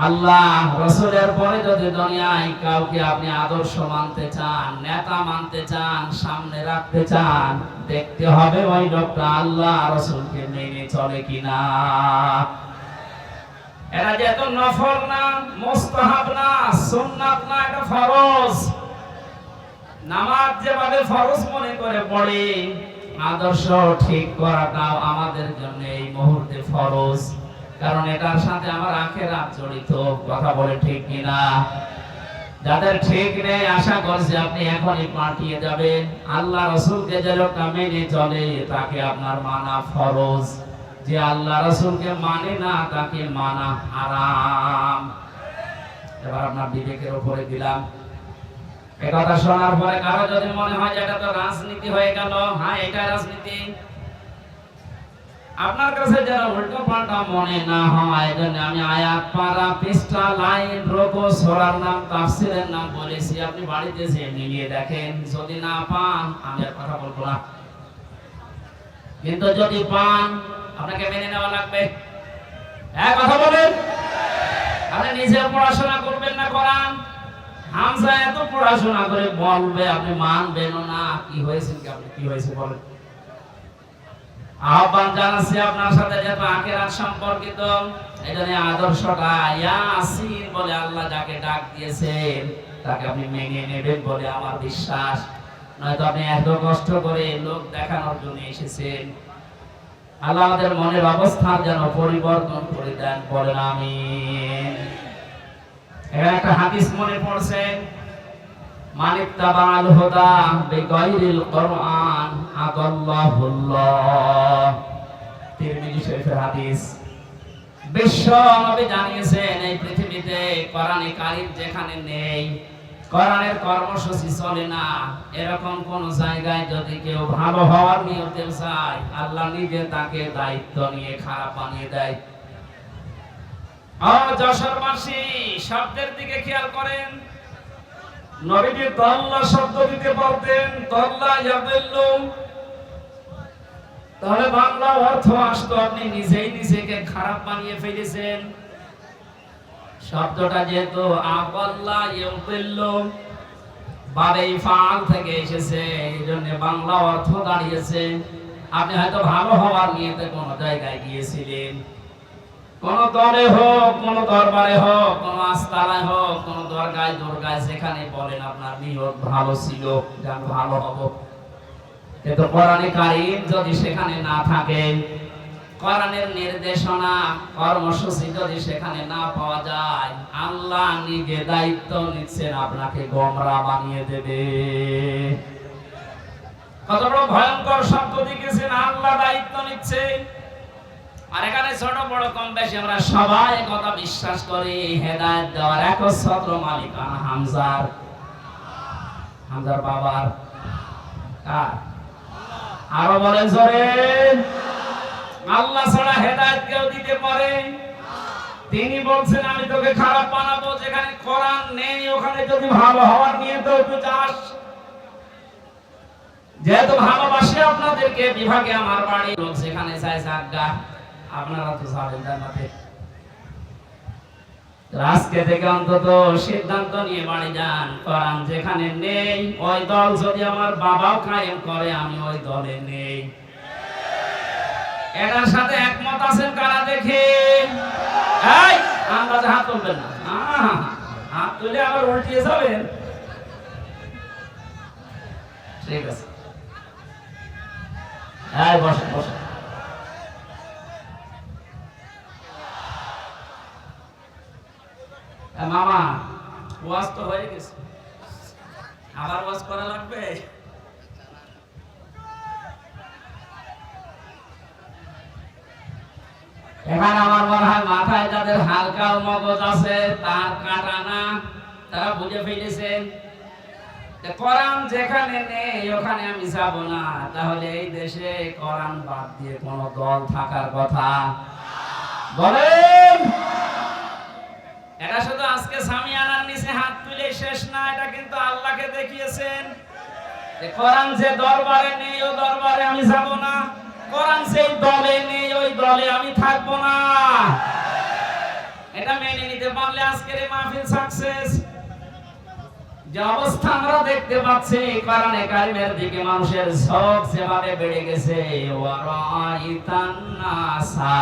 আল্লাহ রাসূলের পরে যদি দুনিয়ায় কাউকে আপনি আদর্শ মানতে চান, নেতা মানতে চান, সামনে রাখতে চান, দেখতে হবে ওই লোকটা আল্লাহ রাসূলকে মেনে চলে কিনা। এটা যেহেতু নফল না, মুস্তাহাব না, সুন্নাত না, এটা ফরজ। নামাজ যেভাবে ফরজ মনে করে পড়ে, আদর্শ ঠিক করাটাও আমাদের জন্য এই মুহূর্তে ফরজ, কারণ এটার সাথে আমার আখিরাত জড়িত। কথা বলে ঠিক কিনা? যাদের ঠিক নেই আশা করছি আপনি এখনই পাঠিয়ে যাবেন। আল্লাহ রাসূলকে যে লোকটা মেনে চলে তাকে আপনার মানা ফরজ, যে আল্লাহ রাসূলকে মানে না তাকে মানা হারাম। এবার আপনার বিবেকের উপরে দিলাম। এই কথা শোনার পরে কারো যদি মনে হয় যে এটা তো রাজনীতি হয়ে গেল, হ্যাঁ এটা রাজনীতি, আপনার কাছে যারা উল্টো পাল্টা মনে না হয় এজন্য আমি আয়াত পারা পৃষ্ঠা লাইন রোকো সূরার নাম তাফসীরের নাম বলেছি, আপনি বাড়িতে যে মিলিয়ে দেখেন। যদি না পান আমি আর কথা বলবো না, কিন্তু যদি পান আপনাকে মেনে নেওয়া লাগবে। এক কথা বলেন, আপনি নিজে পড়াশোনা করবেন না কোরআন, হামজা এত পড়াশোনা করে বলবে আপনি মানবেন না। কি হয়েছে কি আপনি কি হয়েছে বলেন। আহ্বান জানাচ্ছি আপনার সাথে যেহেতু আখিরাত সম্পর্কিত, এজন্য আদর্শটা ইয়াসিন বলে আল্লাহ যাকে ডাক দিয়েছেন তাকে আপনি মেনে নেবেন বলে আমার বিশ্বাস। নয়তো আপনি এত কষ্ট করে লোক দেখানোর জন্য এসেছেন। আল্লাহ আমাদের মনের অবস্থা যেন পরিবর্তন করে দেন, বলেন আমিন। এখানে একটা হাদিস মনে পড়ছে, মানিত্তাবাল হুদা বিগাইরিল কুরআন আদাল্লাহুল্লাহ। তিরমিজি শরীফের হাদিস। বিশ্ব নবী জানিয়েছেন এই পৃথিবীতে কোরআনে কারীম যেখানে নেই, কোরআনের কর্মসূচি চলে না, এরকম কোন জায়গায় যদি কেউ ভালো হওয়ার নিয়তে চায় আল্লাহ নিজে তাকে দায়িত্ব নিয়ে খারাপ বানিয়ে দেয়। যশোরবাসী শব্দের দিকে খেয়াল করেন, নবীজি দল্লা শব্দ দিতে পারতেন, দল্লা ইয়াদিল্লু, তাহলে বাংলা অর্থ আসতো আপনি নিজেই নিজেকে খারাপ বানিয়ে ফেলেছেন। শব্দটা যেহেতু আবাল্লা ইয়াদিল্লু বাবে ফাল থেকে এসেছে, এইজন্য বাংলা অর্থ দাঁড়িয়েছে আপনি হয়তো ভালো হওয়ার নিয়তে কোন জায়গায় গিয়েছিলেন, কোন দলে হোক, কোন দরবারে হোক, কোন আস্তানায় হোক, কোন দরগায় দুর্গায়, সেখানে বলেন আপনার নিয়ত ভালো ছিল যে আমি ভালো হব, কিন্তু কোরআনে কারীম যদি সেখানে না থাকে, কোরআনের নির্দেশনা কর্মসূচি যদি সেখানে না পাওয়া যায়, আল্লাহ নিজে দায়িত্ব নিচ্ছেন আপনাকে গোমরা বানিয়ে দেবে। কত বড় ভয়ঙ্কর শব্দ দিয়েছেন, আল্লাহ দায়িত্ব নিচ্ছে। আর এখানে ছোট বড় কম বেশি আমরা সবাই কথা বিশ্বাস করি, হেদায়েত দেওয়ার একচ্ছত্র মালিকানা হামজার বাবার। কার? আরো বলেন জোরে। আল্লাহ ছাড়া হেদায়েত কেউ দিতে পারে? তিনি বলছেন আমি তোকে খারাপ বানাবো, যেখানে কোরআন নেই ওখানে যদি ভালো হওয়ার নিয়ে তো তুই চাস। যেহেতু ভালোবাসি আপনাদেরকে, বিভাগে আমার বাড়ি, লোক সেখানে চাই সাজ্ঞা, আপনারা তো যাবেন জান্নাতে। আজকে থেকে অন্তত সিদ্ধান্ত নিয়ে বাড়ি যান, কোরআন যেখানে নেই ওই দল যদি আমার বাবাও কায়েম করে আমি ওই দলে নেই। এটার সাথে একমত আছেন কারা দেখে? এই আন্দাজে হাত তুলবেন না, হাত তুলে আবার উল্টিয়ে যাবেন। ঠিক আছে, এই বসেন বসেন। মামা ওয়াজ তো হয়ে গেছে, আবার ওয়াজ করা লাগবে? এখানে আমার মনে হয় মাথায় যাদের হালকা মগজ আছে, তার কাটা না, তারা বুঝে ফেলেছেন কোরআন যেখানে নেই ওখানে আমি যাব না। তাহলে এই দেশে কোরআন বাদ দিয়ে কোন দল থাকার কথা বলেন? এটা শুধু আজকে সামিয়ানার নিচে হাত তুলে শেষ না, এটা কিন্তু আল্লাহকে দেখিয়েছেন যে কোরআন যে দরবারে নেই ও দরবারে আমি যাব না, কোরআন সেই দলে নেই ওই দলে আমি থাকবো না। এটা মেনে নিতে পারলে আজকের এই মাহফিল সাকসেস। যে অবস্থা আমরা দেখতে পাচ্ছি কোরআনে কারিমের দিকে মানুষের ঝোঁক যেভাবে বেড়ে গেছে, ওয়ারাইতান নাসা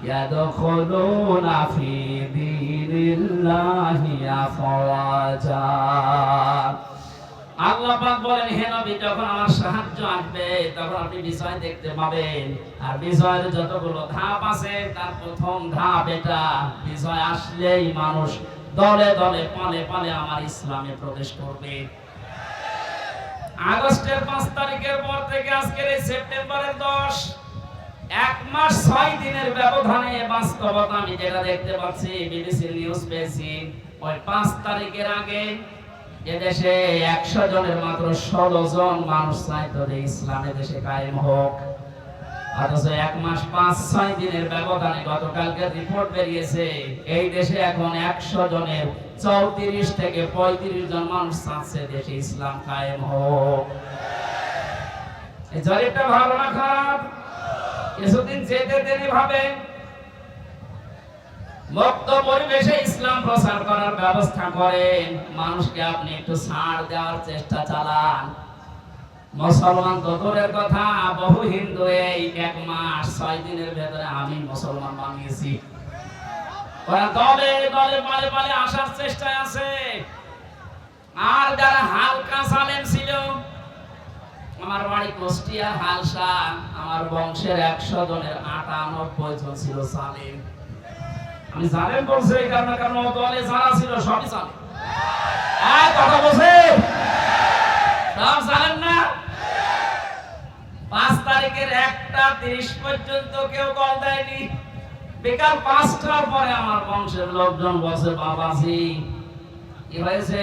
ইয়াদখুলুনা ফি দীনিল্লাহি আফওয়াজা। আল্লাহ পাক বলেন, হে নবী, যখন আমার সাহায্য আসবে তখন আপনি বিষয় দেখতে পাবেন। আর বিষয়ের যতগুলো ধাপ আছে তার প্রথম ধাপ এটা, বিষয় আসলেই মানুষ দলে দলে পালে পালে আমার ইসলামে প্রবেশ করবে। আগস্টের 5 তারিখের পর থেকে আজকের এই সেপ্টেম্বরের 10, 1 মাস 6 দিনের ব্যবধানে বাস্তবতা আমি যেটা দেখতে পাচ্ছি, বিবিসি নিউজ পেয়েছি, ওই 5 তারিখের আগে এদেশে 100 জনের মাত্র 16 জন মানুষ চাইতো যে ইসলামে দেশে কায়েম হোক। অথচ 1 মাস 5-6 দিনের ব্যবধানে গতকালকে রিপোর্ট বেরিয়েছে এই দেশে এখন 100 জনের 34 থেকে 35 জন মানুষ চাচ্ছে দেশে ইসলাম কায়েম হোক। এই জরিপটা ভালো না খারাপ? কিছুদিন যেতে দেরি ভাবে মুক্ত পরিবেশে ইসলাম প্রচার করার ব্যবস্থা করেন, মানুষকে আপনি একটু ছাড় দেওয়ার চেষ্টা চালান। মুসলমান তো দূরের কথা, বহু হিন্দু এই 1 মাস 6 দিনের ভেতরে আমি মুসলমান বানিয়েছি। ওরা দলে দলে পালে পালে আসার চেষ্টায় আছে। আর যারা হালকা সালেম ছিল, আমার বাড়ি কুষ্টিয়া হালসা, আমার বংশের 100 জনের 98 জন ছিল সালেম। আমি জালেম বলছি এই কারণে, কারণ দলে যারা ছিল সবই জালেম। কথা বলছে সব জালেম না? 5 তারিখের 1:30 পর্যন্ত কেউ কল দেয়নি। বিকাল 5টার পরে আমার বংশের লোকজন বসে, বাবাজি কি হয়েছে?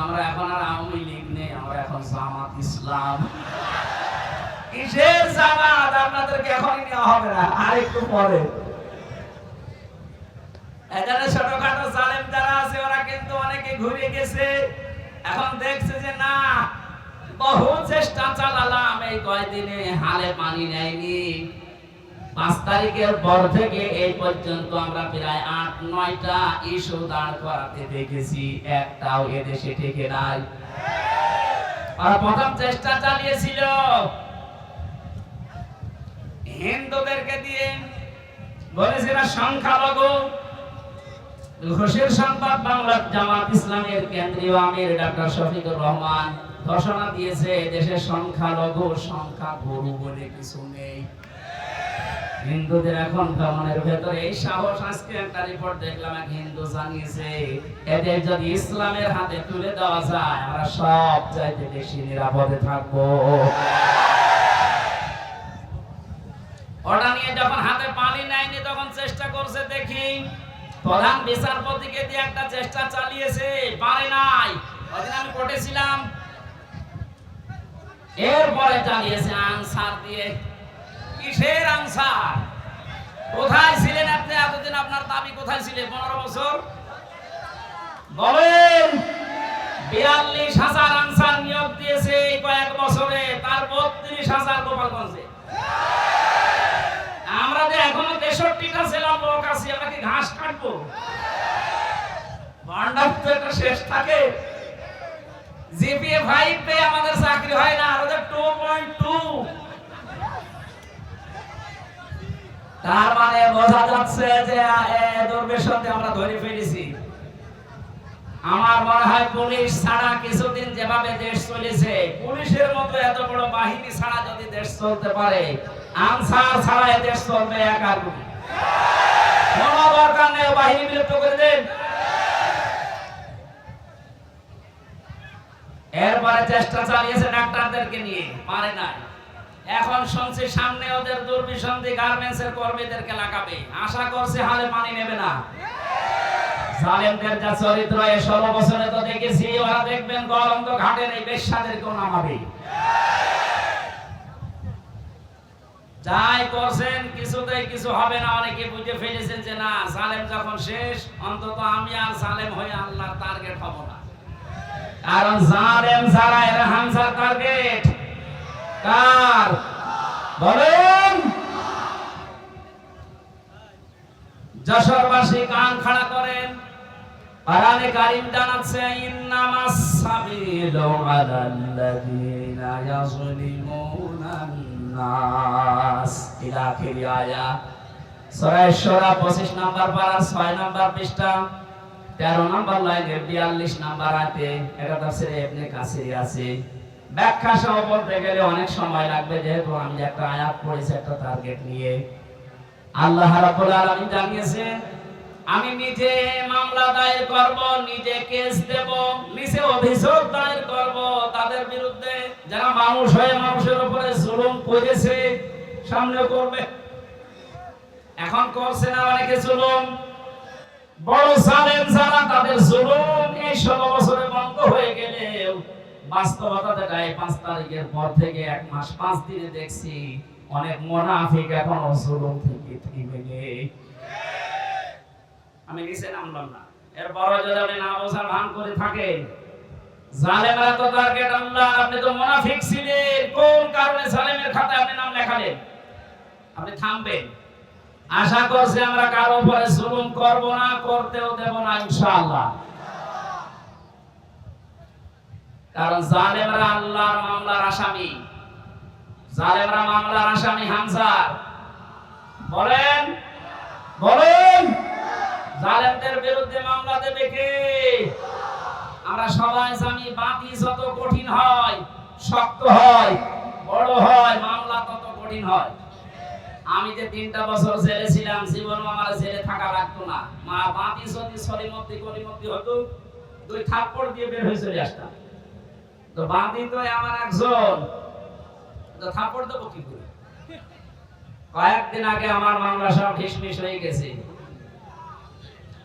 আমরা এখন আর আওয়ামী লীগ নেই, আমরা এখন জামাত ইসলাম। কিসের জামাত? আপনাদেরকে এখনই নেওয়া হবে না, আর একটু পরে। এখানে ছোটখাটো জালেম যারা আছে ওরা কিন্তু অনেকে ঘুরে গেছে, এখন দেখছে যে না, বহু চেষ্টা চালালাম, এই কয়দিনে হালে পানি নেয়নি। 5 তারিখের পর থেকে এই পর্যন্ত আমরা প্রায় 8-9টা ইস্যু দাঁড় করাতে দেখেছি, একটাও এদেশে ঠেকে নাই। আর প্রথম চেষ্টা চালিয়েছিল হিন্দুদেরকে দিয়ে, বলেছিল সংখ্যালঘু। খুশির সংবাদ, বাংলার জামাত ইসলামের কেন্দ্রীয় আমির ডক্টর শফিকুর রহমান ঘোষণা দিয়েছে দেশের সংখ্যালঘু সংখ্যা গুরু বলে কিছু নেই। হিন্দুদের এখন মনের ভেতরে এই সাহস। আজকে একটা রিপোর্ট দেখলাম, এক হিন্দু জানিয়েছে এদের যদি ইসলামের হাতে তুলে দেওয়া যায় আমরা সব চাইতে বেশি নিরাপদে থাকবো। ওটা নিয়ে যখন হাতে পানি নেয়নি তখন চেষ্টা করছে, দেখি প্রধান বিচারপতিকে দিয়ে একটা চেষ্টা চালিয়েছে, পারে নাই। ওইদিন আমি কোর্টে ছিলাম। এরপরে চালিয়েছে আনসার দিয়ে। কিসের আনসার? কোথায় ছিলেন আপনি এতদিন? আপনার দাবি কোথায় ছিলেন 15 বছর? বলেন। 42,000 আনসার নিয়োগ দিয়েছে এই কয়েক বছরে, তার 32,000 গোপালগঞ্জে। আমরা যে এখনো 63টা ছিলাম লোক আছি, আমরা কি ঘাস কাটবো? ভান্ডার তো একটা শেষ থাকে। জিপিএ 5 পেয়ে আমাদের চাকরি হয় না, আর ওদের 2.2। তার মানে বোঝা যাচ্ছে যে দুর্বেশনকে আমরা ধরে ফেলেছি। আমার মনে হয় পুলিশ ছাড়া কিছুদিন যেভাবে দেশ চলেছে, পুলিশের মতো এত বড় বাহিনী ছাড়া যদি দেশ চলতে পারে, আনসার ছাড়া দেশ চলবে একা। কোন দরকার নেই, বাহিনী বিলুপ্ত করে দেন। এরপরে চেষ্টা চালিয়েছে ডাক্তারদেরকে নিয়ে, পারে না। এখন শুনছি সামনে ওদের দুর্বিসন্ধি গার্মেন্টসের কর্মীদেরকে লাগাবে, আশা করছে হালে পানি নেবে না। জালেমদের যা চরিত্র এই 16 বছরে তো দেখেছি, ওরা দেখবেন গলন্দ ঘাটের এই বেশ্যাদেরকেও নামাবে। যাই করছেন কিছুতেই কিছু হবে না। অনেকে বুঝে ফেলেছেন যে না, জালেম যখন শেষ, অন্তত আমি আর জালেম হয়ে আল্লাহর টার্গেট হব না। কারণ জালেম যারা এরা হামজার টার্গেট কার বলেন? যশোরবাসী কান খাড়া করেন। কোরআনে কারীম জানাচ্ছে ইন্নামাস সাবিলু আলাল্লাযীনা ইয়াযলিমুনান নাস ইলা আখির আয়াত। সূরা শুরা 25 নম্বর পারা 6 নম্বর পৃষ্ঠা 13 নম্বর লাইনে 42 নম্বর আয়াতে এটা তাফসীরে ইবনে কাসির আছে। ব্যাখ্যা সহ বলতে গেলে অনেক সময় লাগবে, যেহেতু আমি একটা আয়াত পড়েছি একটা টার্গেট নিয়ে। আল্লাহ রাব্বুল আলামিন জানিয়েছেন আমি নিজে মামলা দায়ের করব, নিজে কেস দেব, নিজে অভিযোগ দায়ের করব তাদের বিরুদ্ধে যারা মানুষ হয়ে মানুষের উপরে জুলুম করেছে। সামনে করবে, এখন করছে না অনেকে জুলুম। বড় জালেম যারা, তাদের জুলুম এই 16 বছরে বন্ধ হয়ে গেলে বাস্তবতা দেখায় 5 তারিখের পর থেকে 1 মাস 5 দিনে দেখছি অনেক মুনাফিক এখনো জুলুম থেকে থেমে নেই। আমি নিচে নামলাম না, এরপরও যদি আপনি না বোঝার ভান করে থাকেন, জালেমরা তো টার্গেট আল্লাহ। আপনি তো মুনাফিক ছিলেন, কোন কারণে জালেমের খাতায় আপনি নাম লেখালেন? আপনি থামবেন। আশা করছি আমরা কারো উপরে জুলুম করব না, করতেও দেব না ইনশাআল্লাহ। কারণ জালেমরা আল্লাহর মামলার আসামি, জালেমরা মামলার আসামি হামজা। বলেন বলেন, জালেমদের বিরুদ্ধে মামলা দেবে কে? আমরা সবাই জানি বাদী যত কঠিন হয়, শক্ত হয়, বড় হয়, মামলা তত কঠিন হয়। আমি যে 3টা বছর জেলে ছিলাম, জীবনে আমার জেলে থাকা লাগতো না। মা বাদী যদি সলিমতি কলিমতি হতো, 2 থাপ্পড় দিয়ে বের হয়ে চলে আসতাম। তো বাদী তো আমার একজন, তো থাপ্পড় দেবো কি করে? কয়েকদিন আগে আমার মামলা সব ঢিসমিস হয়ে গেছে।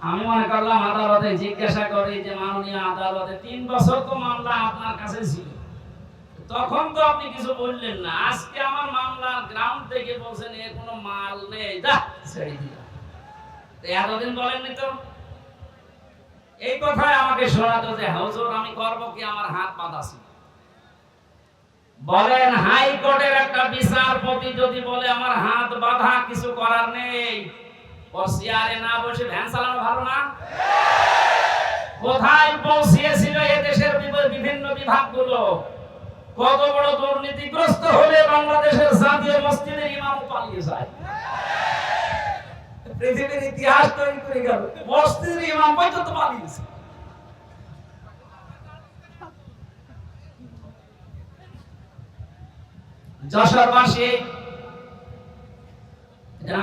আমি মনে করলাম আদালতে জিজ্ঞাসা করি যে মাননীয় আদালতে 3 বছর তো মামলা আপনার কাছে ছিল, তখন তো আপনি কিছু বললেন না। আজকে আমার মামলার গ্রাউন্ড থেকে বলছেন এর কোনো মাল নেই, যা ছেড়ে দিলাম। এতদিন বলেননি তো। এই কথাই আমাকে শোনাতো যে হুজুর আমি করব কি, আমার হাত বাঁধা ছিল। বলেন হাইকোর্টের একটা বিচারপতি যদি বলে আমার হাত বাঁধা, কিছু করার নেই, ও চেয়ারে না বসে ভ্যান চালানো ভালো না? কোথায় পৌঁছিয়েছিল এদেশের বিভিন্ন বিভাগগুলো? কত বড় দুর্নীতিগ্রস্ত হলে বাংলাদেশের জাতীয় মসজিদের ইমাম পালিয়ে যায়। পৃথিবীর ইতিহাস তৈরি করে গেল, মসজিদের ইমাম পর্যন্ত পালিয়েছে। যশোরবাসী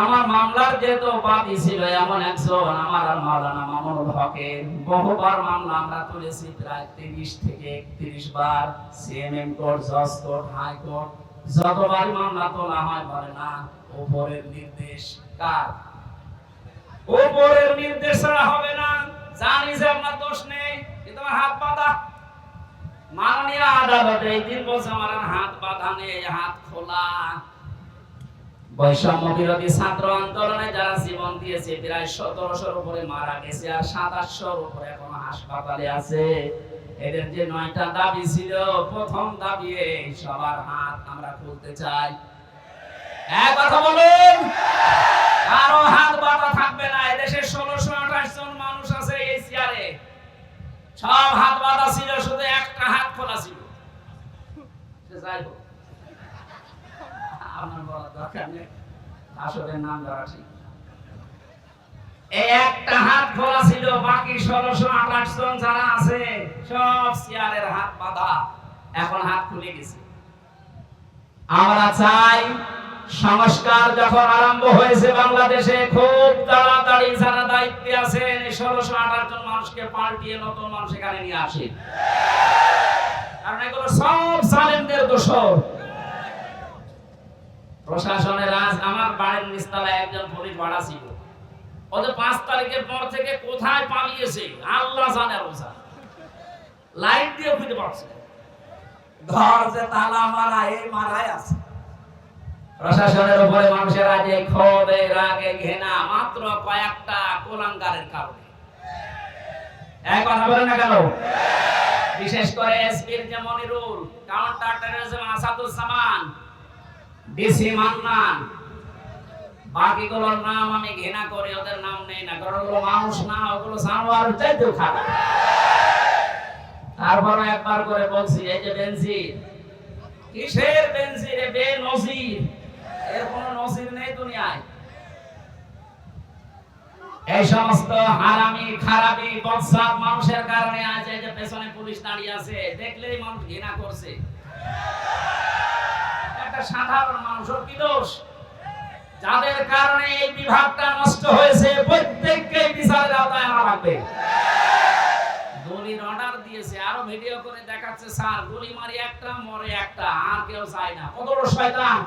আমার মামলার যেহেতু বাদী ছিল এমন একজন আমার আর মাওলানা মামুনুল হকের, বহুবার মামলা আমরা তুলেছি, প্রায় 30 থেকে 31 বার। সিএমএম কোর্ট, জজ কোর্ট, হাইকোর্ট, যতবার মামলা তোলা হয় বলে না উপরের নির্দেশ। কার? উপরের নির্দেশ ছাড়া হবে না। জানি যে আপনার দোষ নেই, কিন্তু আমার হাত বাঁধা। মাননীয় আদালতে এই 3 বছর আমার হাত বাঁধা নেই, হাত খোলা। বৈষম্য বিরোধী ছাত্র আন্দোলনে যারা জীবন দিয়েছে প্রায় 1700-র উপরে মারা গেছে, আর 2700-র উপরে এখনো হাসপাতালে আছে। এদের যে 9টা দাবি ছিল, প্রথম দাবি সবার হাত আমরা খুলতে চাই। এক কথা বলুন, কারো হাত বাঁধা থাকবে না। এদেশে 1628 জন মানুষ আছে এই চেয়ারে, সব হাত বাঁধা ছিল, শুধু একটা হাত খোলা ছিল। যাই হোক, আমার বলার দরকার নেই, আসলে নাম ধরা ঠিক। এই একটা হাত খোলা ছিল, বাকি 1628 জন যারা আছে সব চেয়ারের হাত বাঁধা, এখন হাত খুলে গেছে। আমরা চাই সংস্কার যখন আরম্ভ হয়েছে বাংলাদেশে, খুব তাড়াতাড়ি যারা দায়িত্বে আছেন 1628 জন মানুষকে পাল্টিয়ে নতুন মানুষ এখানে নিয়ে আসে। কারণ এগুলো সব জালেমদের দোষর। প্রশাসনের আজ আমার বাড়ির নিচতলায় একজন পুলিশ ভাড়া ছিল, ওদের 5 তারিখের পর থেকে কোথায় পালিয়েছে আল্লাহ জানে। রোজা লাইট দিয়ে খুঁজে পাচ্ছে, ঘর যে তালা মারা, এই মারাই আছে। প্রশাসনের উপরে মানুষের আজ এই ক্ষোভ, এই রাগ, এই ঘৃণা মাত্র কয়েকটা কুলাঙ্গারের কারণে। এক কথা বলেন না কেন? বিশেষ করে এসপির যে Monirul, counter terrorism Asaduzzaman, DC Mannan, বাকিগুলোর নাম আমি ঘৃণা করি, ওদের নাম নেই না, কারণ ওগুলো মানুষ না, ওগুলো জানোয়ার চাইতেও খারাপ। তারপরে একবার করে বলছি, এই যে বেনজির, কিসের বেনজির? বেনজির, এর কোনো নজির নেই দুনিয়ায়। এই সমস্ত হারামি খারাপি বদসাব মানুষের কারণে আজ এই যে পেছনে পুলিশ দাঁড়িয়ে আছে, দেখলেই মানুষ ঘৃণা করছে। একটা সাধারণ মানুষের কি দোষ? যাদের কারণে এই বিভাগটা নষ্ট হয়েছে প্রত্যেককে বিচারের আওতায় আনা লাগবে। গুলির অর্ডার দিয়েছে, আরো ভিডিও করে দেখাচ্ছে, স্যার গুলি মারি একটা মরে একটা, আর কেউ চায় না। কত বড় শয়তান!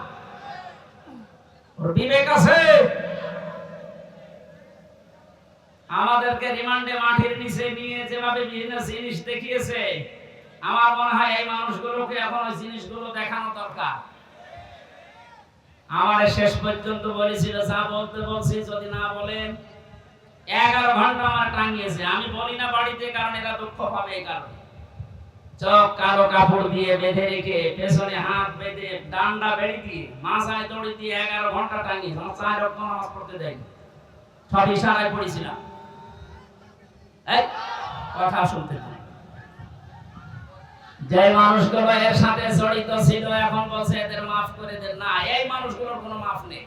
ওর বিবেক আছে? আমাদেরকে রিমান্ডে মাটির নিচে নিয়ে যেভাবে বিভিন্ন জিনিস দেখিয়েছে, আমার মনে হয় এই মানুষগুলোকে এখন ওই জিনিসগুলো দেখানো দরকার। আমার শেষ পর্যন্ত বলেছিল, যা বলতে বলছি যদি না বলেন, 11 ঘন্টা আমার টাঙিয়েছে। আমি বলি না বাড়িতে, কারণ এরা দুঃখ পাবে। এই কারণে চোখ কালো কাপড় দিয়ে বেঁধে রেখে, পেছনে হাত বেঁধে, ডান্ডা বেড়ি দিয়ে, মাথায় দড়ি দিয়ে 11 ঘন্টা টাঙিয়েছে। 4 রকম নামাজ পড়তে দেয়নি, সব ইশারায় পড়েছিলাম। এই কথা শুনতে না। যে মানুষগুলো এর সাথে জড়িত ছিল এখন বলছে এদের মাফ করে দেন। না, এই মানুষগুলোর কোনো মাফ নেই।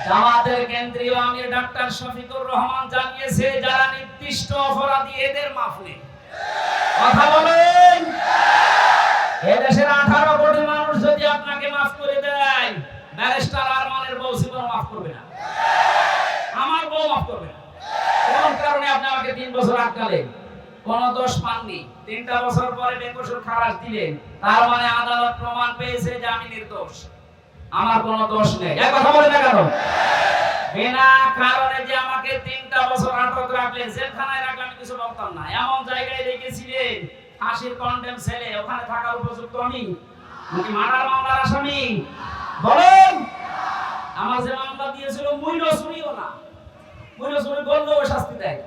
জামাতের কেন্দ্রীয় আমির ডাক্তার শফিকুর রহমান জানিয়েছে, যারা নির্দিষ্ট অপরাধী এদের মাফ নেই। কথা বলেন, এদেশের 18 কোটি মানুষ যদি আপনাকে মাফ করে দেয়, ব্যারিস্টার আরমানের বউ জীবন মাফ করবে না, আমার বউ মাফ করবে না। কোন কারণে আপনি আমাকে 3 বছর আটকালেন? কোন দোষ পাননি, 3টা বছর পরে বেকসুর খালাস দিলেন, তার মানে আদালত প্রমাণ পেয়েছে যে আমি নির্দোষ, আমার কোনো দোষ নেই। এই কথা বলে না কেন? বিনা কারণে যে আমাকে 3টা বছর আটক রাখলেন, জেলখানায় রাখলেন, আমি কিছু বলতাম না। এমন জায়গায় রেখেছিলেন, ফাঁসির কন্ডেম ছেলে, ওখানে থাকার উপযুক্ত আমি নাকি মার্ডার মামলার আসামি? বলেন। আমার যে মামলা দিয়েছিল মূল্য চুরিও না, মূল্য চুরি করলেও শাস্তি দেয়।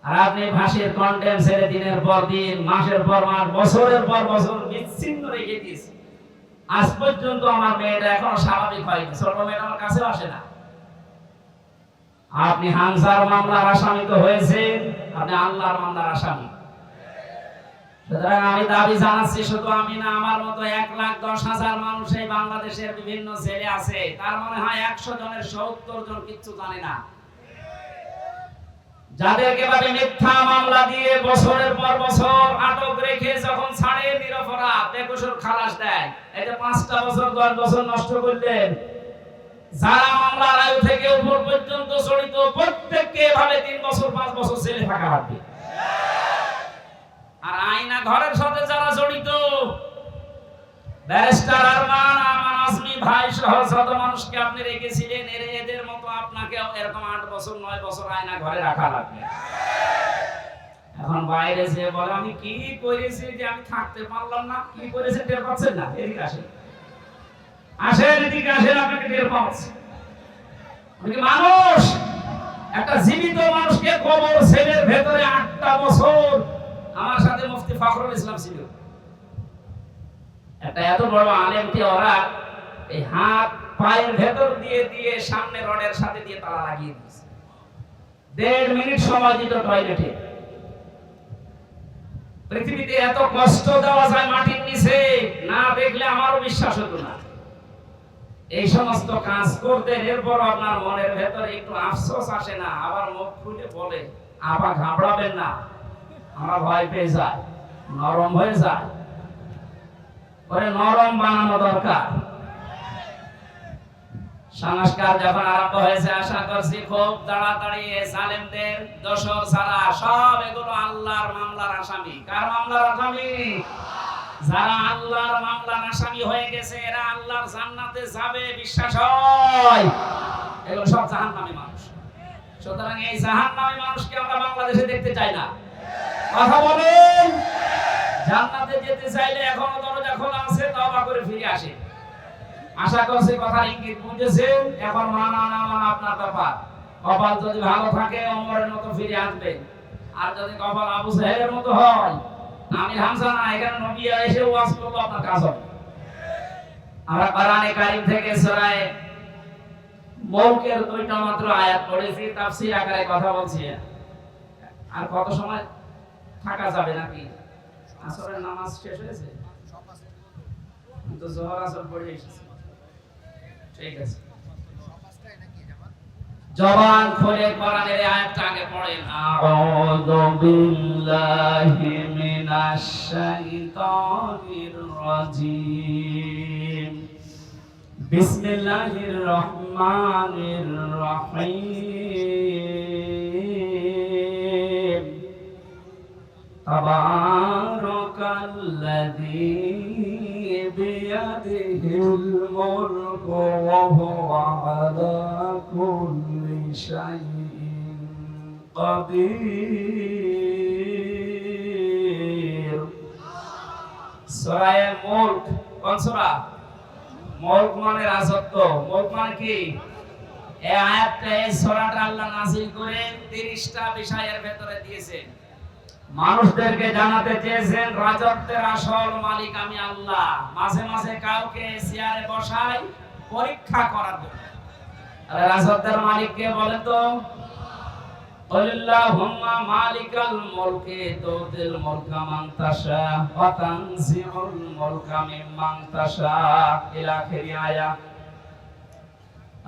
আর আপনি ফাঁসির কন্ডেম ছেড়ে দিনের পর দিন, মাসের পর মাস, বছরের পর বছর বিচ্ছিন্ন রেখে দিয়েছে। আজ পর্যন্ত আমার মেয়েটা এখনো স্বাভাবিক হয়নি, ছোট মেয়েটা আমার কাছেও আসে না। আপনি হামজার মামলার আসামি তো হয়েছেন, আপনি আল্লাহর মামলার আসামি। সুতরাং আমি দাবি জানাচ্ছি, শুধু আমি না, আমার মতো 1,10,000 মানুষ এই বাংলাদেশের বিভিন্ন জেলে আছে। তার মনে হয় 100 জনের 70 জন কিচ্ছু জানে না। যাদেরকে ভাবে মিথ্যা মামলা দিয়ে বছরের পর বছর আটক রেখে যখন ছাড়ে নিরপরাধ বেকসুর খালাস দেয়, এই যে 5টা বছর 10 বছর নষ্ট করলেন। যারা মামলার আয়ু থেকে উপর পর্যন্ত জড়িত প্রত্যেককে এভাবে 3 বছর 5 বছর জেলে থাকা হবে। আর আয়না ঘরের সাথে যারা জড়িত, ব্যারিস্টার আরমান, আমান আজমি ভাই সহ যত মানুষকে আপনি রেখেছিলেন, এদের মতো আপনাকেও এরকম 8 বছর 9 বছর আয়না ঘরে রাখা লাগবে। এখন বাইরে যে বলে আমি কি করেছি যে আমি থাকতে পারলাম না, কি করেছে টের পাচ্ছেন না? এদিকে আসেন, আসেন, এদিকে আসেন, আপনাকে টের পাচ্ছে। আমি মানুষ, একটা জীবিত মানুষকে কবর সেলের ভেতরে 8টা বছর। আমার সাথে মুফতি ফখরুল ইসলাম ছিল, একটা এত বড় আলেমকে ওরা এই হাত পায়ের ভেতর দিয়ে দিয়ে সামনে রডের সাথে দিয়ে তালা লাগিয়ে দিয়েছে। 1.5 মিনিট সময় দিত টয়লেটে। পৃথিবীতে এত কষ্ট দেওয়া যায় মাটির নিচে, না দেখলে আমারও বিশ্বাস হতো না। এই সমস্ত কাজ করতে, এরপর আপনার মনের ভেতরে একটু আফসোস আসে না? আবার মুখ খুলে বলে, আবার ঘাবড়াবেন না, আমরা ভয় পেয়ে যাই, নরম হয়ে যায়। ওরে নরম বানানো দরকার। সংস্কার যখন আরম্ভ হয়েছে, আশা করছি খুব তাড়াতাড়ি সালেমদের দোসর ছাড়া সব এগুলো আল্লাহর মামলার আসামি। কার মামলার আসামি? যারা আল্লাহর মামলার আসামি হয়ে গেছে, এরা আল্লাহর জান্নাতে যাবে বিশ্বাস হয়। এগুলো সব জাহান্নামী মানুষ। সুতরাং এই জাহান্নামী মানুষকে আমরা বাংলাদেশে দেখতে চাই না। কথা বলেন। জান্নাতে যেতে চাইলে এখনো দরজা খোলা আছে, তওবা করে ফিরে আসে। আশা করছি কথার ইঙ্গিত বুঝেছেন। এখন মানা না মানা আপনার ব্যাপার। কপাল যদি ভালো থাকে ওমরের মতো ফিরে আসবেন, আর যদি কপাল আবু সাহেবের মতো হয়, আমি হামজা না, এখানে নবী এসে ওয়াজ করবো, আপনার কাজ হবে। আমরা কোরআনে কারীম থেকে সূরা মুলকের দুইটা মাত্র আয়াত পড়েছি, তাফসীর আকারে কথা বলছি। আর কত সময় থাকা যাবে নাকি? আসরের নামাজ শেষ হয়েছে, তো জোহর আসর পড়ে এসেছে। ঠিক আছে, জবান খুলে কোরআনের আয়াতটা আগে পড়েন। আউযু বিল্লাহি মিনাশ শাইতানির রাজীম। বিসমিল্লাহির রহমানির রহিম। তাবারাকাল্লাযী বিয়াদিহিল মুলকু ওয়া হুয়া আলা কুল্লি শাইইন কাদির। সূরা মুলক কোন সূরা? মুলক মানে রাজত্ব। মুলক মানে কি? এই আয়াতটা, এই সূরাটা আল্লাহ নাযিল করে 30টা বিষয়ের ভেতরে দিয়েছেন। মানুষদেরকে জানাতে চেয়েছেন রাজত্বের আসল মালিক আমি আল্লাহ। মাঝে মাঝে কাউকে চেয়ারে বসাই পরীক্ষা করার জন্য। আরে রাজত্বের মালিক কে বলেন তো? আল্লাহুম্মা মালিকাল মুলকি তুতিল মুলকা মান তাশা ওয়া তানজিউল মুলকা মিম্মান তাশা ইলা আখির আয়াত।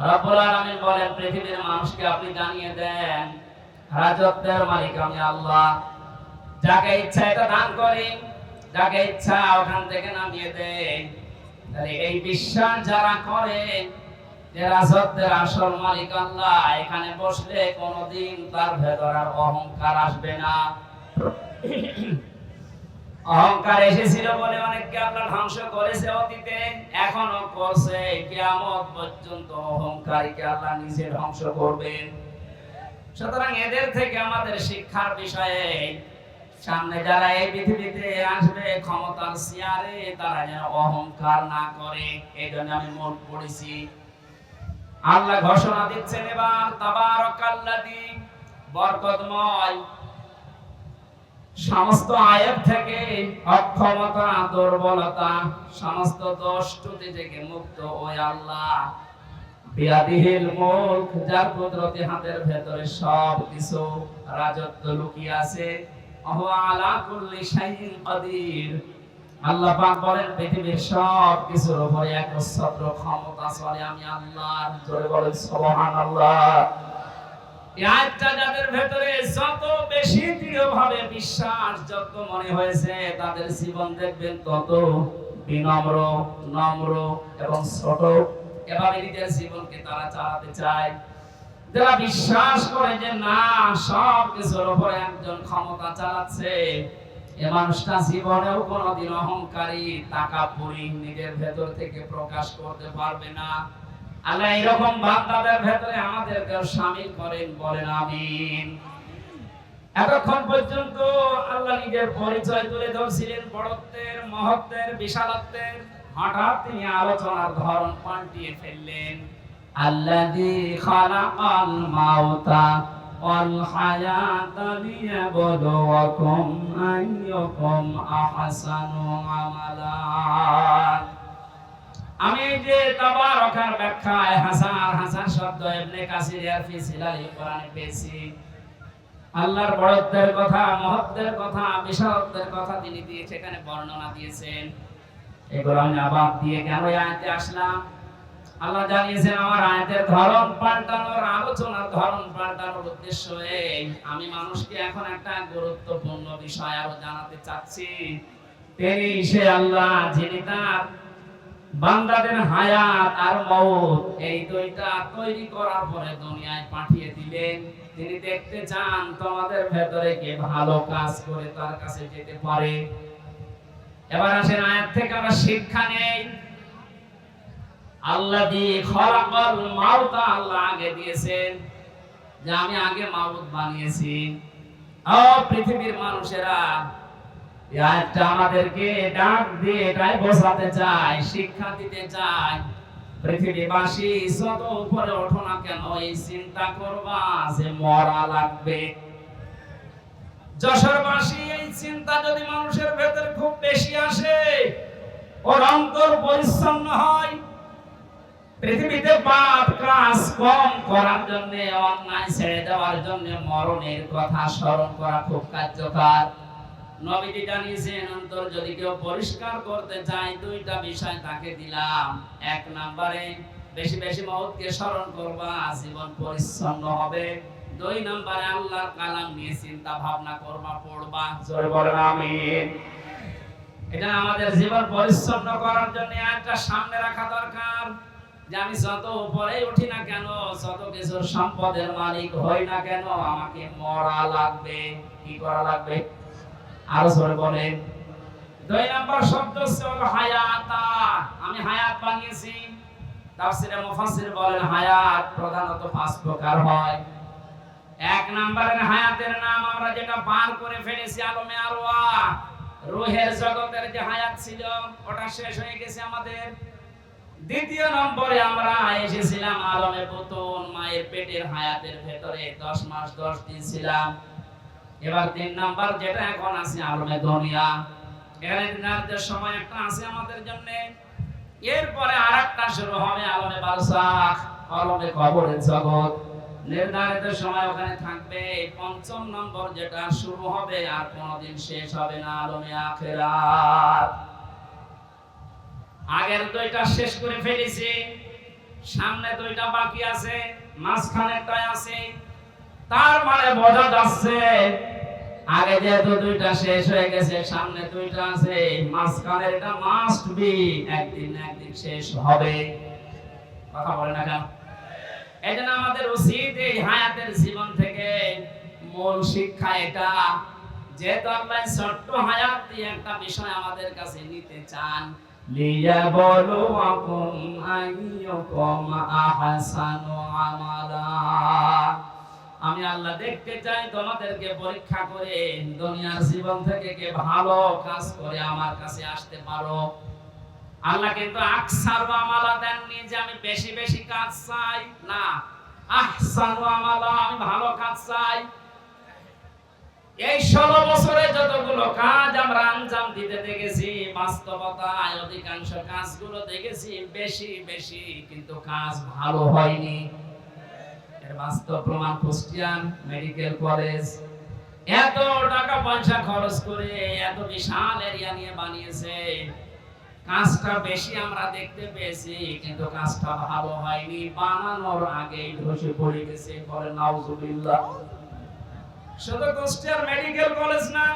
রব্বুল আলামিন বলেন পৃথিবীর মানুষকে আপনি জানিয়ে দেন রাজত্বের মালিক আমি আল্লাহ। যাকে ইচ্ছা এটা দান করি, যাকে ইচ্ছা ওখান থেকে নামিয়ে দেন। তাহলে এই বিশ্বাস যারা করে যে রাজত্বের আসল মালিক আল্লাহ, এখানে বসলে কোনোদিন তার ভেতর আর অহংকার আসবে না। অহংকার এসেছিল বলে অনেককে আল্লাহ ধ্বংস করেছে অতীতে, এখনো করছে, কিয়ামত পর্যন্ত অহংকারীকে আল্লাহ নিজে ধ্বংস করবেন। সুতরাং এদের থেকে আমাদের শিক্ষার বিষয়ে সামনে যারা এই পৃথিবীতে আসবে ক্ষমতার চেয়ারে, তারা যেন অহংকার না করে। এই জন্য আমি মন পড়েছি। আল্লাহ ঘোষণা দিচ্ছেন এবার, তাবারাকাল্লাযী, বরকতময়। সমস্ত আয়াত থেকে অক্ষমতা, দুর্বলতা, সমস্ত দোষ ত্রুটি থেকে মুক্ত ওই আল্লাহ। বিয়াদিহিল মুলক, যার কুদরতি হাতের ভেতরে সব কিছু রাজত্ব লুকিয়ে আছে। ওয়া আলা কুল্লি শাইইন কাদির। আল্লাহ পাক বলেন পৃথিবীর সব কিছুর উপরে একচ্ছত্র ক্ষমতা চলে আমি আল্লাহর। জোরে বলেন সুবহানাল্লাহ। এই আয়াতটা যাদের ভেতরে যত বেশি দৃঢ়ভাবে বিশ্বাস, যত মনে হয়েছে, তাদের জীবন দেখবেন তত বিনম্র, নম্র এবং ছোট। এভাবে নিজের জীবনকে তারা চালাতে চায়। যারা বিশ্বাস করে যে না, সব কিছুর উপরে একজন ক্ষমতা চালাচ্ছে, এ মানুষটা জীবনেও কোনোদিন অহংকারী, তাকাব্বুরি নিজের ভেতর থেকে প্রকাশ করতে পারবে না। আল্লাহ এরকম বান্দাদের ভেতরে আমাদেরকে শামিল করেন, বলেন আমিন। এতক্ষণ পর্যন্ত আল্লাহ নিজের পরিচয় তুলে ধরছিলেন, বড়ত্বের, মহত্বের, বিশালত্বের। হঠাৎ তিনি আলোচনার ধরন পাল্টিয়ে ফেললেন। আল্লাযী খালাকাল মাউতা ওয়াল হায়াতা লিয়াবলুয়াকুম আইয়ুকুম আহসানু আমালা। আমি যে তাবারাকার ব্যাখ্যায় হাসান হাসান শব্দ ইবনে কাসির ফি সিলাল কোরআনে পেয়েছি। আল্লাহর বড়ত্বের কথা, মহত্বের কথা, বিশালত্বের কথা তিনি দিয়ে সেখানে বর্ণনা দিয়েছেন। এগুলো আমি আবাদ দিয়ে কেন আয়াতে আসলাম? আল্লাহ জানিয়েছেন আমার আয়াতের ধরন পাল্টানোর, আলোচনার ধরন পাল্টানোর উদ্দেশ্য এই, আমি মানুষকে এখন একটা গুরুত্বপূর্ণ বিষয় আরো জানাতে চাচ্ছি। তিনি সে আল্লাহ যিনি তার বান্দাদের হায়াত আর মওত এই দুইটা তৈরি করার পরে দুনিয়ায় পাঠিয়ে দিলেন। তিনি দেখতে চান তোমাদের ভেতরে কে ভালো কাজ করে তার কাছে যেতে পারে। এবার আসেন আয়াত থেকে আমরা শিক্ষা নেই। আল্লাযী খালাকাল মাউতা, আল্লাহ আগে দিয়েছেন যে আমি আগে মাউত বানিয়েছি। ও পৃথিবীর মানুষেরা, এই আয়াতটা আমাদেরকে ডাক দিয়ে এটাই বোঝাতে চায়, শিক্ষা দিতে চায়। পৃথিবীবাসী যত উপরে ওঠো না কেন, এই চিন্তা করবা যে মরা লাগবে। যশোরবাসী, এই চিন্তা যদি মানুষের ভেতরে খুব বেশি আসে, ওর অন্তর পরিচ্ছন্ন হয়। পৃথিবীতে পাপ কাজ কম করার জন্য, অন্যায় ছেড়ে দেওয়ার জন্য মরণের কথা স্মরণ করা খুব কার্যকর। নবীজি জানিয়েছেন, অন্তর যদি কেউ পরিষ্কার করতে চায়, দুইটা বিষয় তাকে দিলাম। এক নম্বরে বেশি বেশি মওতকে স্মরণ করবা, জীবন পরিচ্ছন্ন হবে। দুই নম্বরে আল্লাহর কালাম নিয়ে চিন্তা ভাবনা করবা, পড়বা। জোরে বলেন আমিন। এটা আমাদের জীবন পরিচ্ছন্ন করার জন্য একটা সামনে রাখা দরকার, যে আমি যত উপরে উঠি না কেন, যত কিছুর সম্পদের মালিক হই না কেন, আমাকে মরা লাগবে। কি করা লাগবে? আরো জোরে বলেন। দুই নম্বর শব্দ হলো হায়াতা। আমি হায়াত বানিয়েছি। তাফসীরে মুফাসসির বলেন হায়াত প্রধানত 5 প্রকার হয়। এক নম্বরের হায়াতের নাম আমরা যেটা পার করে ফেলেছি, আলমে আরওয়াহ, রূহের জগতের যে হায়াত ছিল ওটা শেষ হয়ে গেছে আমাদের। দ্বিতীয় নম্বরে আমরা এসেছিলাম আলমে বুতুন, মায়ের পেটের হায়াতের ভেতরে 10 মাস 10 দিন ছিলাম। এবার 3 নাম্বার যেটা এখন আছে আলমে দুনিয়া, এখানে নির্ধারিত সময় একটা আছে আমাদের জন্য। এরপরে আরেকটা শুরু হবে আলমে বারজাখ, আলমে কবরের জগৎ, নির্ধারিত সময় ওখানে থাকবে। 5ম নম্বর যেটা শুরু হবে আর কোনোদিন শেষ হবে না, আলমে আখিরাত। আগের দুইটা শেষ করে ফেলেছি, সামনে দুইটা বাকি আছে, মাঝখানেরটা আছে। তার মানে বোঝা যাচ্ছে আগে যেহেতু দুইটা শেষ হয়ে গেছে, সামনে দুইটা আছে, মাঝখানের এটা মাস্ট বি একদিন না একদিন শেষ হবে। কথা বলে না কেন? এজন্য আমাদের উচিত এই হায়াতের জীবন থেকে মূল শিক্ষা এটা, যেহেতু আল্লাহ ছোট্ট হায়াত দিয়ে একটা বিষয় আমাদের কাছে নিতে চান, লিয়াবলুয়াকুম আইয়ুকুম আহসানু আমালা। আমি আল্লাহ দেখতে চাই তোমাদেরকে পরীক্ষা করে দুনিয়ার জীবন থেকে কে ভালো কাজ করে আমার কাছে আসতে পারো। আল্লাহ কিন্তু আকসার আমালা দেননি যে আমি বেশি বেশি কাজ চাই, না, আহসানু আমালা, আমি ভালো কাজ চাই। এই 16 বছরে যতগুলো কাজ আমরা আঞ্জাম দিতে দেখেছি, বাস্তবতায় অধিকাংশ কাজগুলো দেখেছি বেশি বেশি, কিন্তু কাজ ভালো হয়নি। এর বাস্তব প্রমাণ কুষ্টিয়ান মেডিকেল কলেজ এত টাকা পয়সা খরচ করে এত বিশাল এরিয়া নিয়ে বানিয়েছে, কাজটা বেশি আমরা দেখতে পেয়েছি, কিন্তু কাজটা ভালো হয়নি। বানানোর আগেই ধসে পড়ে গেছে। বলে নাউজুবিল্লাহ। শুধু কুষ্টিয়ার মেডিকেল কলেজ না,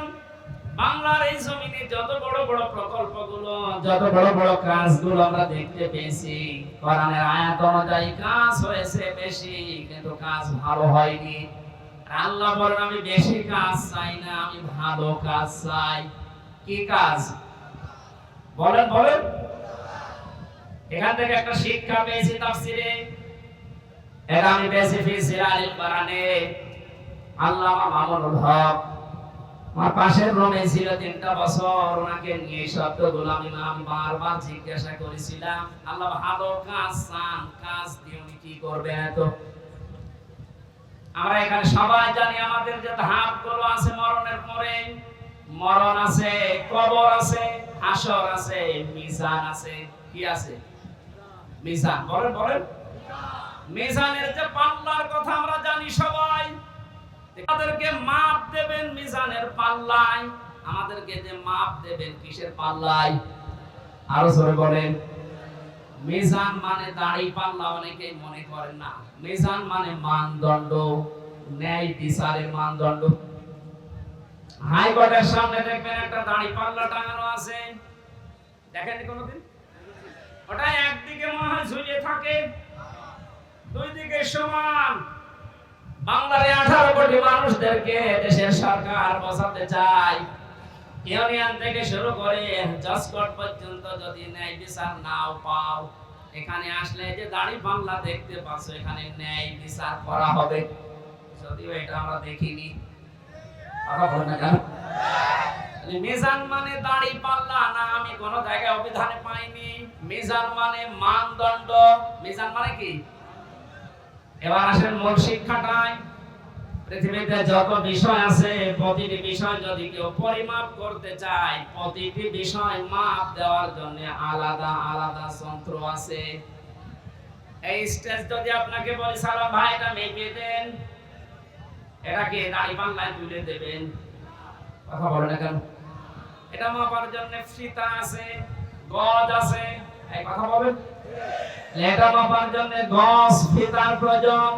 বাংলার এই জমিনে যত বড় বড় প্রকল্পগুলো, যত বড় বড় কাজগুলো আমরা দেখতে পেয়েছি, কোরআনের আয়াত অনুযায়ী কাজ হয়েছে বেশি, কিন্তু কাজ ভালো হয়নি। আল্লাহ বলেন আমি বেশি কাজ চাই না, আমি ভালো কাজ চাই। কি কাজ? বলেন বলেন। এখান থেকে একটা শিক্ষা পেয়েছি তাফসীরে, এটা আমি পেয়েছি ফি সিরারিল কোরআনে। আল্লামা মামুনুল হক আমার পাশের রুমে ছিল 3টা বছর, ওনাকে নিয়ে শব্দগুলো আমি বারবার জিজ্ঞাসা করেছিলাম, আল্লাহ ভালো কাজ চান, কাজ দিয়ে উনি কি করবেন? এত আমরা এখানে সবাই জানি আমাদের যে ধাপগুলো আছে, মরণের পরে মরণ আছে, কবর আছে, হাসর আছে, মিজান আছে। কি আছে? মিজান। বলেন বলেন। মিজানের যে পাল্লার কথা আমরা জানি সবাই, আমাদেরকে মাপ দেবেন মিজানের পাল্লায়। আমাদেরকে যে মাপ দেবেন কিসের পাল্লায়? আরো জোরে বলেন। মিজান মানে দাড়ি পাল্লা অনেকেই মনে করেন না, মিজান মানে মানদণ্ড, ন্যায় বিচারের মানদণ্ড। হাইকোর্টের সামনে দেখবেন একটা দাড়ি পাল্লা টাঙানো আছে, দেখেননি কোনোদিন? ওটা একদিকে মনে হয় ঝুলিয়ে থাকে, দুই দিকে সমান। বাংলার 18 কোটি মানুষদেরকে দেশের সরকার বোঝাতে চায়, ইউনিয়ন থেকে শুরু করে জজ কোর্ট পর্যন্ত যদি ন্যায় বিচার নাও পাও, এখানে আসলে যে দাড়ি পাল্লা দেখতে পাচ্ছ, এখানে ন্যায় বিচার করা হবে। যদিও এটা আমরা দেখিনি। মিজান মানে দাড়ি পাল্লা না, আমি কোন জায়গায় অভিধানে পাইনি। মিজান মানে মানদণ্ড। মিজান মানে কি? এবার আসেন মূল শিক্ষাটাই। পৃথিবীতে যত বিষয় আছে প্রতিটি বিষয় যদি কেউ পরিমাপ করতে চায়, প্রতিটি বিষয় মাপ দেওয়ার জন্য আলাদা আলাদা যন্ত্র আছে। এই স্টেজ যদি আপনাকে বলি সালাম ভাই এটা মেপে দেন, এটাকে দাড়ি পাল্লায় তুলে দেবেন, কথা বলে না কেন? এটা মাপার জন্য ফিতা আছে, গজ আছে, এই কথা বলেন। এটা মাপার জন্য গজ ফিতার প্রয়োজন।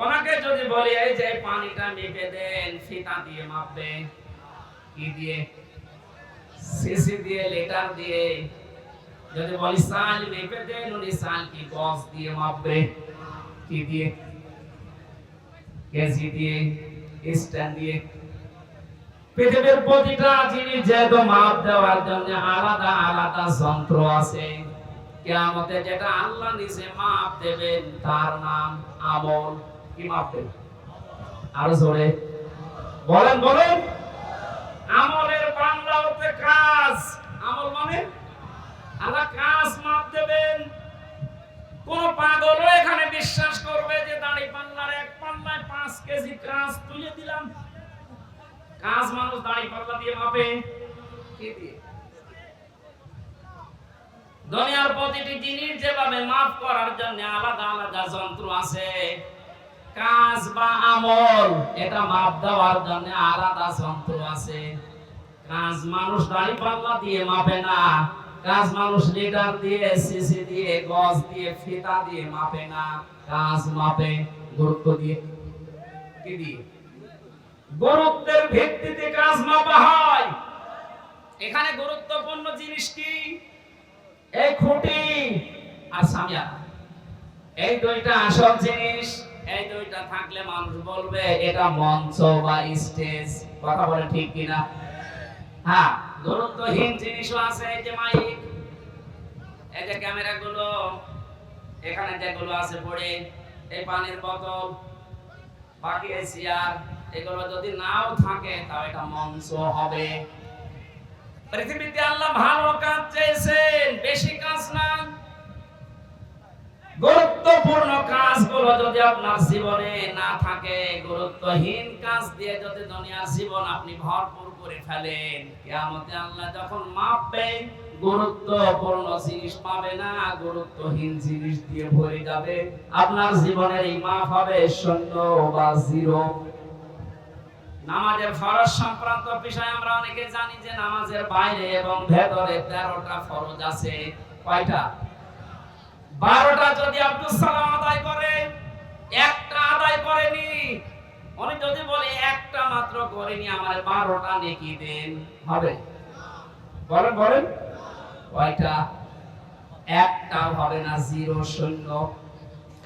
ওনাকে যদি বলি এই যে পানিটা মেপে দেন, ফিতা দিয়ে মাপবে, কি দিয়ে? সিসি দিয়ে, লিটার দিয়ে। যদি বলি সাল মেপে দেন, উনি সাল কি গজ দিয়ে মাপবে, কি দিয়ে? কেজি দিয়ে, স্ট্যান্ড দিয়ে। পৃথিবীর প্রতিটা জিনিস যেহেতু মাপ দেওয়ার জন্য আলাদা আলাদা যন্ত্র আছে। কিয়ামতে যেটা আল্লাহ নিজে মাপ দেবেন তার নাম আমল। কি মাপবেন? আরো জোরে বলেন বলেন। আমলের বাংলা অর্থে কাজ। আমল মানে আল্লাহ কাজ মাপ দেবেন। কোন পাগলও এখানে বিশ্বাস করবে যে দাড়ি পাল্লার এক পাল্লায় 5 কেজি কাজ তুলে দিলাম? কাজ মানুষ দাড়ি পাল্লা দিয়ে মাপে, কি দিয়ে? দুনিয়ার প্রতিটি জিনিস যেভাবে মাপ করার জন্য আলাদা আলাদা যন্ত্র আছে, কাজ বা আমল এটা মাপ দেওয়ার জন্য আলাদা যন্ত্র আছে। কাজ মানুষ দাড়ি পাল্লা দিয়ে মাপে না, কাজ মানুষ লিটার দিয়ে, সিসি দিয়ে, গজ দিয়ে, ফিতা দিয়ে মাপে না। কাজ মাপে গুরুত্ব দিয়ে। কি দিয়ে? গুরুত্বের ভিত্তিতে কাজ মাপা হয়। এখানে গুরুত্বপূর্ণ জিনিস কি? এই খুঁটি আর সামিয়া, এই দুইটা আসল জিনিস। এই দুইটা থাকলে মানুষ বলবে এটা মঞ্চ বা স্টেজ। কথা বলে ঠিক কিনা? হ্যাঁ, গুরুত্বহীন জিনিসও আছে। এই যে মাইক, এই যে ক্যামেরা গুলো, এখানে যেগুলো আছে পড়ে, এই পানির বোতল, বাকি এই চেয়ার, এগুলো যদি নাও থাকে তাও এটা মঞ্চ হবে। পৃথিবীতে আল্লাহ ভালো কাজ চেয়েছেন, বেশি কাজ না। গুরুত্বপূর্ণ কাজগুলো যদি আপনার জীবনে না থাকে, গুরুত্বহীন কাজ দিয়ে যদি দুনিয়ার জীবন আপনি ভরপুর করে ফেলেন, কিয়ামতে আল্লাহ যখন মাপবেন গুরুত্বপূর্ণ জিনিস পাবে না, গুরুত্বহীন জিনিস দিয়ে ভরে যাবে। আপনার জীবনের এই মাপ হবে শূন্য বা জিরো। নামাজের ফরজ সংক্রান্ত বিষয় আমরা অনেকে জানি যে নামাজের বাইরে এবং ভেতরে 13টা ফরজ আছে। কয়টা? 12টা যদি আব্দুল সালাম আদায় করে, একটা আদায় করেনি। উনি যদি বলে একটা মাত্র করেনি, আমার 12টা নেকি দেন, হবে? বলেন বলেন। কয়টা? একটাও হবে না, জিরো, শূন্য।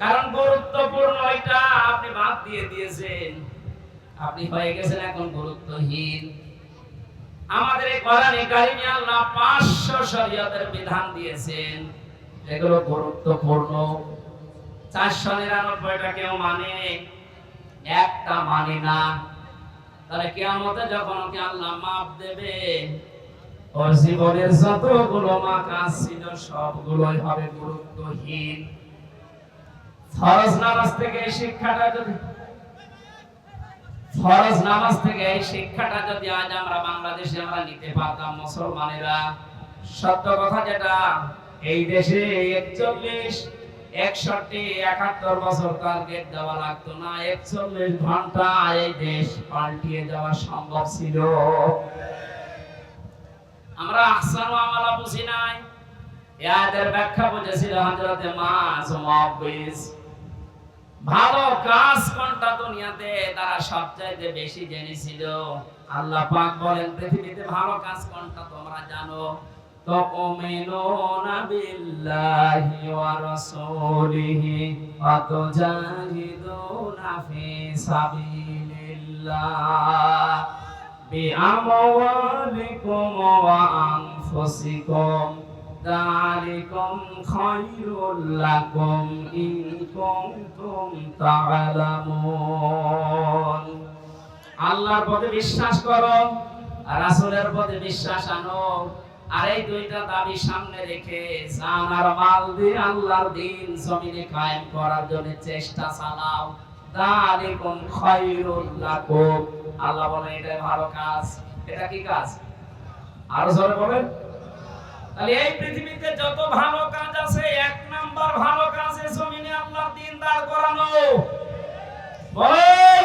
কারণ গুরুত্বপূর্ণ এটা আপনি বাদ দিয়ে দিয়েছেন, আপনি হয়ে গেছেন এখন গুরুত্বহীন। আমাদের এই কোরআনে কারিমে আল্লাহ 500 শরীয়তের বিধান দিয়েছেন, এগুলো গুরুত্বপূর্ণ। 499টা কেউ মানে, একটা মানে না। তাহলে কিয়ামতে যখন ওকে আল্লাহ মাপ দেবে, ওর জীবনের যতগুলো কাজ ছিল সবগুলোই হবে গুরুত্বহীন। ফরজ নামাজ থেকে এই শিক্ষাটা যদি আজ আমরা বাংলাদেশে আমরা নিতে পারতাম মুসলমানেরা, সত্য কথা যেটা, এই দেশে 41, 61, 71 বছর টার্গেট দেওয়া লাগতো না। 41 ঘন্টা এই দেশ পাল্টিয়ে যাওয়া সম্ভব ছিল। আমরা আহসানু আমালা বুঝি নাই, এদের ব্যাখ্যা বুঝেছিল হযরতে মুআবিজ। ভালো কাজ কোনটা দুনিয়াতে তারা সবচাইতে বেশি জেনেছিল। আল্লাহ পাক বলেন পৃথিবীতে ভালো কাজ কোনটা তোমরা জানো? তুমিনুনা বিল্লাহি ওয়া রাসূলিহি ওয়া তুজাহিদুনা ফি সাবিলিল্লাহ বিআমওয়ালিকুম ওয়া আনফুসিকুম যালিকুম খায়রুল লাকুম ইন কুনতুম তা'লামুন। আল্লাহর প্রতি বিশ্বাস করো, রাসূলের প্রতি বিশ্বাস আনো, আর এই দুইটা দাবি সামনে রেখে জান আর মাল দিয়ে আল্লাহর দ্বীন জমিনে কায়েম করার জন্য চেষ্টা চালাও। যালিকুম খায়রুল লাকুম। আল্লাহ বলেন এটা ভালো কাজ। এটা কি কাজ? আরো জোরে বলেন। তাহলে এই পৃথিবীতে যত ভালো কাজ আছে, এক নাম্বার ভালো কাজ এই জমিনে আল্লাহর দ্বীন দাঁড় করানো। বলেন,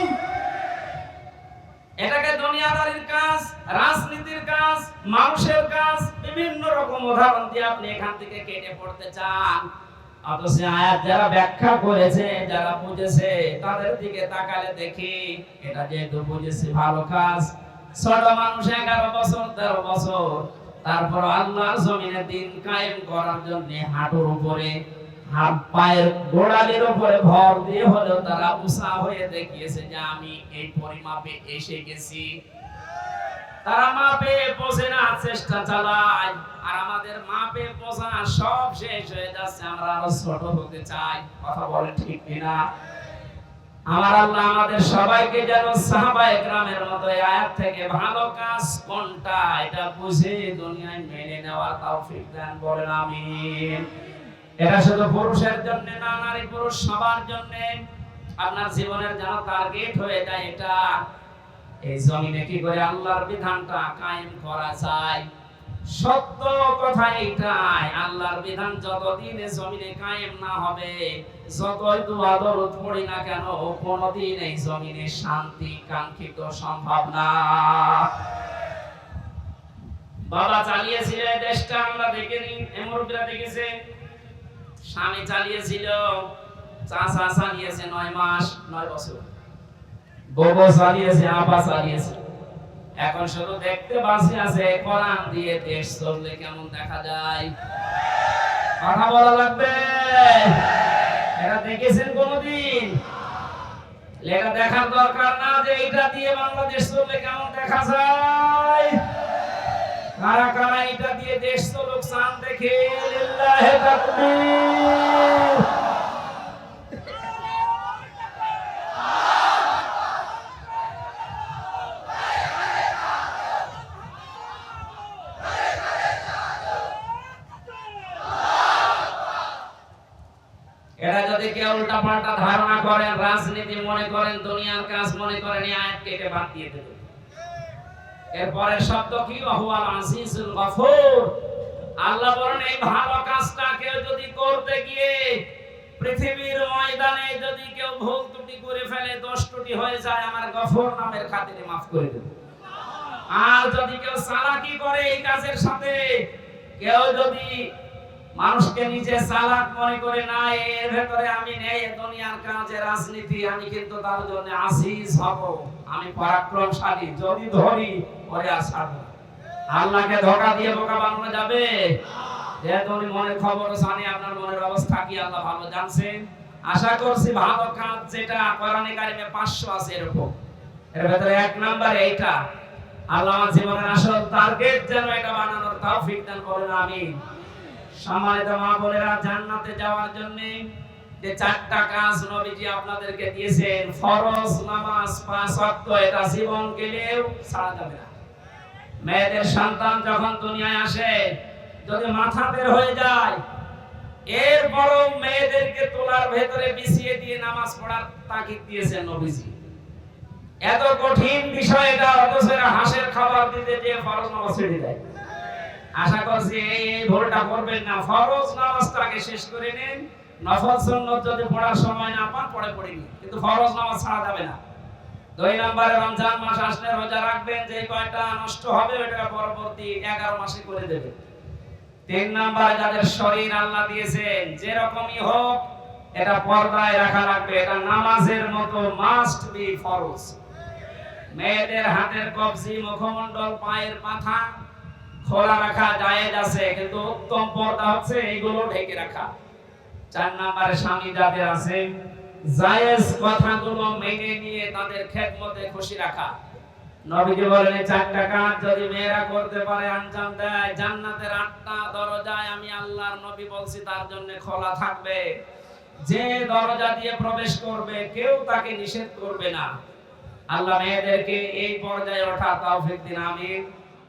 এটাকে দুনিয়াদারির কাজ, রাজনীতির কাজ, মানুষের কাজ, বিভিন্ন রকম উদাহরণ দিয়ে আপনি এখান থেকে কেটে পড়তে চান। অথচ আয়াত যারা ব্যাখ্যা করেছে, যারা বুঝেছে, তাদের দিকে তাকালে দেখি এটা যেহেতু বুঝেছে ভালো কাজ, ছোট মানুষ 11 বছর 13 বছর, তারপর আল্লাহর জমিনে দ্বীন কায়েম করার জন্য হাঁটুর উপরে, হাত পায়ের গোড়ালির উপরে ভর দিয়ে হলেও তারা উৎসাহ হয়ে দেখিয়েছে যে আমি এই পরিমাপে এসে গেছি। তারা মাপে পৌঁছানোর চেষ্টা চালায়, আর আমাদের মাপে পৌঁছানো সব শেষ হয়ে যাচ্ছে, আমরা আরো ছোট হতে চাই। কথা বলেন ঠিক কিনা? আমার আল্লাহ আমাদের সবাইকে যেন সাহাবায়ে কেরামের মতো আয়াত থেকে ভালো কাজ কোনটা এটা বুঝে দুনিয়ায় মেনে নেওয়ার তৌফিক দেন। বলেন আমিন। এটা শুধু পুরুষের জন্য না, নারী পুরুষ সবার জন্য। আপনার জীবনের যেন টার্গেট হয়ে যায় এটা, এই জমিনে কি করে আল্লাহর বিধানটা কায়েম করা যায়। সত্য কথা এইটাই, আল্লাহর বিধান যতদিন এই জমিনে কায়েম না হবে, যতই দোয়া দরুদ পড়ি না কেন, কোনদিন এই জমিনে শান্তি কাঙ্ক্ষিত সম্ভব না। বাবা চালিয়েছিল এই দেশটা, আমরা দেখিনি, মুরব্বিরা দেখেছে। স্বামী চালিয়েছিল, চাচা চালিয়েছে 9 মাস 9 বছর, বউ চালিয়েছে, আপা চালিয়েছে। এখন শুধু দেখতে বাঁচি আছে, কোরআন দিয়ে দেশ চললে কেমন দেখা যায়। কথা বলা লাগবে। এটা দেখেছেন কোনদিন? এটা দেখার দরকার না যে এটা দিয়ে বাংলাদেশ চললে কেমন দেখা যায়। কারা কারা এটা দিয়ে দেশ চলুক চান দেখে? লিল্লাহি তাকবীর। এটা যদি কেউ উল্টা পাল্টা ধারণা করেন, রাজনীতি মনে করেন, দুনিয়ার কাজ মনে করেন, এই আয়াত কেটে বাদ দিয়ে দেবেন। এরপরের শব্দ কি? ওয়াহুয়াল আজিজুল গফুর। আল্লাহ বলেন এই ভালো কাজটা কেউ যদি করতে গিয়ে পৃথিবীর ময়দানে যদি কেউ ভুল ত্রুটি করে ফেলে, দোষ ত্রুটি হয়ে যায়, আমার গফুর নামের খাতিরে মাফ করে দেব। আর যদি কেউ চালাকি করে এই কাজের সাথে, কেউ যদি মানুষকে নিজে চালাক মনে করে, না এর ভেতরে আমি নেই, দুনিয়ার কাজে রাজনীতি, আমি কিন্তু তার জন্য আজিজ হব, আমি পরাক্রমশালী, যদি ধরি ওরে আর ছাড়ব না। আল্লাহকে ধোঁকা দিয়ে বোকা বানানো যাবে? যেহেতু উনি মনের খবর জানি, আপনার মনের অবস্থা কি আল্লাহ ভালো জানছেন। আশা করছি ভালো কাজ যেটা কোরআনে কারিমে 500 আছে এরকম, এর ভেতরে 1 নাম্বার এইটা। আল্লাহ আমার জীবনের আসল টার্গেট যেন এটা বানানোর তৌফিক দান করেন। আমিন। সম্মানিত মা বোনেরা, জান্নাতে যাওয়ার জন্য যে 4টা কাজ নবীজি আপনাদেরকে দিয়েছেন, ফরজ নামাজ 5 ওয়াক্ত, এটা জীবন গেলেও ছাড়া যাবে না। মেয়েদের সন্তান যখন দুনিয়ায় আসে, যদি মাথা বের হয়ে যায়, এরপরও মেয়েদেরকে তোলার ভেতরে বিছিয়ে দিয়ে নামাজ পড়ার তাগিদ দিয়েছেন নবীজি। এত কঠিন বিষয় এটা, অথচ এরা হাঁসের খাবার দিতে যে ফরজ নামাজ ছেড়ে দেয়। আশা করছি এই ভুলটা করবেন না। ফরজ নামাজটাকে শেষ করে নিন, নফল সুন্নাত যদি পড়ার সময় না পান পড়ে পড়িনি, কিন্তু ফরজ নামাজ ছাড়া যাবে না। 2 নম্বরে রমজান মাস আসলে রোজা রাখবেন, যে কয়টা নষ্ট হবে ওটা পরবর্তী 11 মাসে করে দেবেন। 3 নম্বরে যাদের শরীর আল্লাহ দিয়েছেন যেরকমই হোক, এটা পর্দায় রাখা লাগবে, এটা নামাজের মতো মাস্ট বি ফরজ। মেয়েদের হাতের কবজি, মুখমণ্ডল, পায়ের পাথা খোলা রাখা জায়েজ আছে, কিন্তু উত্তম পর্দা হচ্ছে এইগুলো ঢেকে রাখা। 4 নম্বরে স্বামী যাদের আছে, জায়েজ কথাগুলো মেনে নিয়ে তাদের খেদমতে খুশি রাখা। নবীজি বলেন 4টা কাজ যদি মেয়েরা করতে পারে, আঞ্জাম দেয়, জান্নাতের 8টা দরজায় আমি আল্লাহর নবী বলছি তার জন্য খোলা থাকবে। যে দরজা দিয়ে প্রবেশ করবে কেউ তাকে নিষেধ করবে না। আল্লাহ মেয়েদেরকে এই পর্যায়ে ওঠা তৌফিক দিন। আমিন।